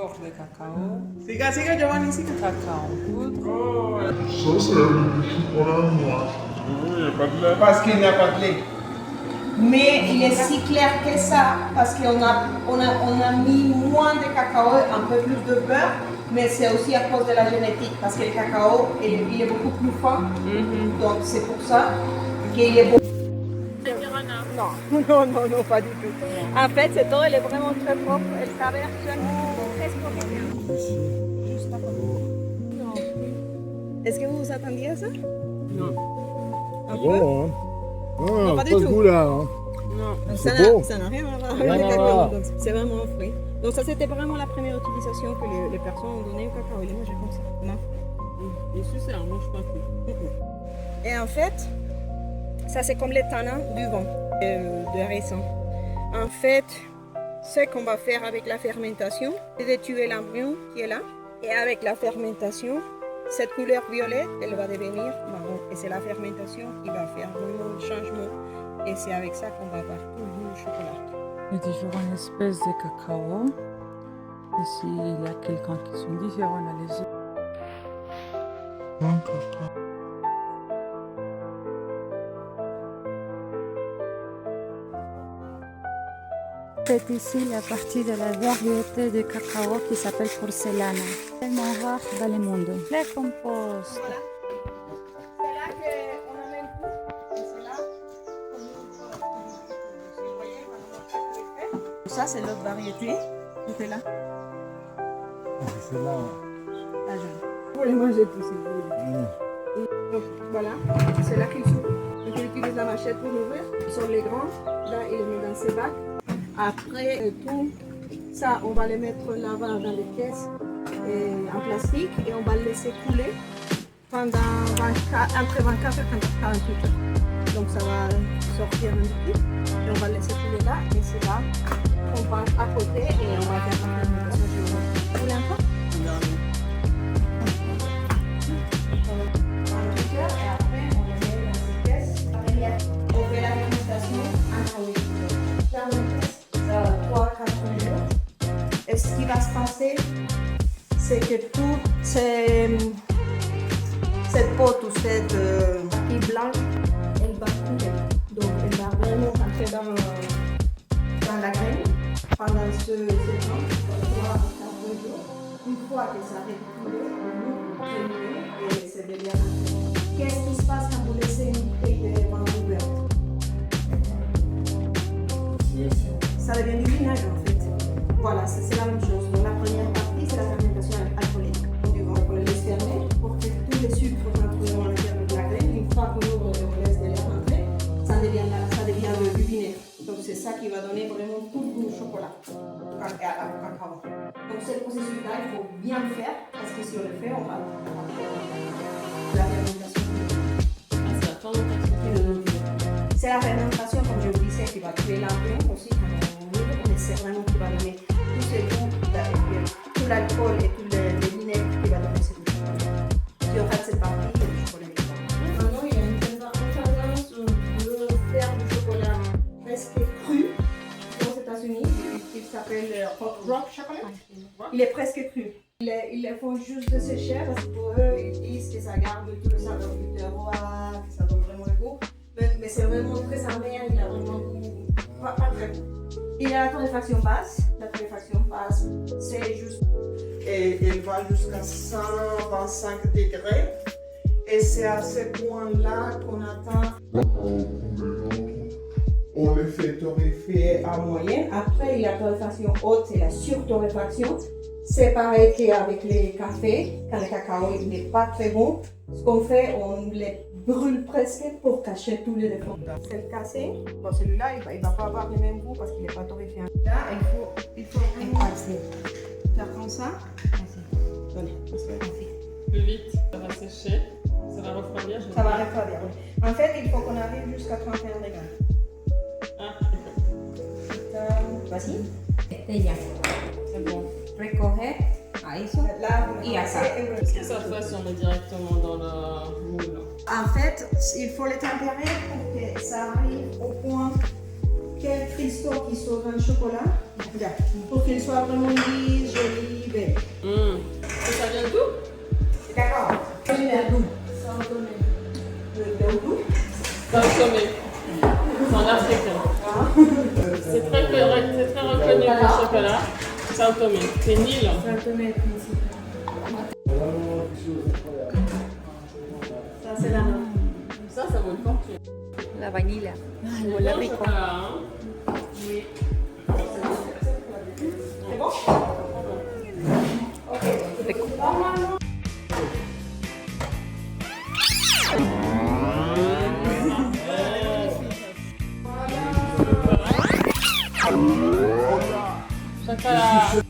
coque de cacao. Siga, Giovanni, siga. Cacao en poudre. Ça, c'est du chocolat noir. Il n'y a pas de lait. Parce qu'il n'y a pas de lait. Mais il est si clair que ça parce qu'on a mis moins de cacao, un peu plus de beurre, mais c'est aussi à cause de la génétique parce que le cacao il est beaucoup plus fin. Donc c'est pour ça qu'il est beaucoup. Non, pas du tout. En fait, cette eau elle est vraiment très propre, elle s'aversionne presque bien. Juste à côté. Est-ce que vous vous attendiez à ça? Non. Un peu? Bon, hein. Non, pas du ce tout. goût-là. Hein. Non, C'est bon. ça n'a rien à voir avec Rien le à cacao, voir. donc c'est vraiment un fruit. Donc ça c'était vraiment la première utilisation que les personnes ont donnée au cacao. Il est mangé comme ça. Non. Ici, c'est un mange pas plus. Et en fait, ça c'est comme les tanins du vin de raisin. En fait, ce qu'on va faire avec la fermentation, c'est de tuer l'embryon qui est là. Et avec la fermentation, cette couleur violette, elle va devenir marron. Et c'est la fermentation qui va faire vraiment le changement. Et c'est avec ça qu'on va avoir tout le chocolat. Il y a différentes espèces de cacao. Ici, il y a quelqu'un qui sont différents dans les autres. C'est ici la partie de la variété de cacao qui s'appelle porcelana. Tellement rare dans le monde. Le compost. Voilà. C'est là qu'on amène tout. Et c'est là vous voyez, ça, c'est l'autre variété. Tout est là. C'est là. Ah, vous pouvez manger tout si vous voulez. Donc voilà, c'est là qu'il s'ouvre. Donc il utilise la machette pour l'ouvrir. Ils sont les grands. Là, il les met dans ses bacs. Après tout ça, on va les mettre là-bas dans les caisses en plastique et on va le laisser couler pendant entre 24 et 48 heures. Donc ça va sortir un liquide et on va le laisser couler là et c'est là qu'on passe à côté et on va faire la fermentation. Vous voulez encore? Et après on les met dans ces caisses. On fait la fermentation en haut. 3-4 jours. Et ce qui va se passer, c'est que toute cette peau, toute cette partie blanche, elle va couler. Donc elle va vraiment rentrer dans la graine pendant ce temps, 3-4 jours. Une fois que ça arrête de couler, on ouvre et c'est devient. Qu'est-ce qui se passe quand vous laissez une bouteille de vin ouverte? Ça devient du vinaigre en fait. Voilà, c'est la même chose. Donc la première partie, c'est la fermentation alcoolique. Donc on le laisse fermer pour que tous les sucres rentrent à l'intérieur de la graine. Une fois qu'on ouvre et on laisse de l'air rentrer, ça devient du vinaigre. Donc c'est ça qui va donner vraiment tout le chocolat au cacao. Donc ce processus-là, il faut bien le faire parce que si on le fait, on va la fermentation. C'est la fermentation. C'est la fermentation, comme je vous disais, qui va tuer l'embryon aussi quand on ouvre, mais c'est vraiment qui va donner tout ce goût, tout l'alcool et tout le vinaigre qui va donner ce goût. Si on rate cette partie, il y a du chocolat. Maintenant, il y a une tendance de faire du chocolat presque cru aux États-Unis, qui s'appelle rock chocolate. Il est presque cru. Ils le font juste de sécher parce que pour eux, ils disent que ça garde tout le saveur du terroir, que ça donne vraiment le goût. Mais c'est vraiment très amer, il a vraiment pas très bon. Il y a la torréfaction basse. La torréfaction basse, c'est juste. Et elle va jusqu'à 125 degrés. Et c'est à ce point-là qu'on atteint. On le fait torréfier En moyenne. Après, il y a la torréfaction haute, c'est la surtorréfaction. C'est pareil qu'avec les cafés, quand le cacao n'est pas très bon. Ce qu'on fait, on les brûle presque pour cacher tous les défauts. C'est le cassé. Bon, celui-là, il ne va pas avoir le même goût parce qu'il n'est pas torréfié. Là, il faut vraiment faire comme ça. Donnez, Plus vite, ça va sécher. Ça va refroidir. ça va refroidir. Oui. En fait, il faut qu'on arrive jusqu'à 31 degrés. Ah, Vas-y. c'est bon. Recoger a eso Là, y acá. Qu'est-ce que ça fait si on met directement dans le moule? En fait, il faut le tempérer pour que ça arrive au point quel cristaux qui sont dans le chocolat, pour qu'il soit vraiment lisse, joli, belle. Saint-Thomé. C'est une île. Ça, c'est la nôtre. Ça vaut une fortune. La vanille. Huele rico. Chocolat, hein. Oui. C'est bon? Chocolat.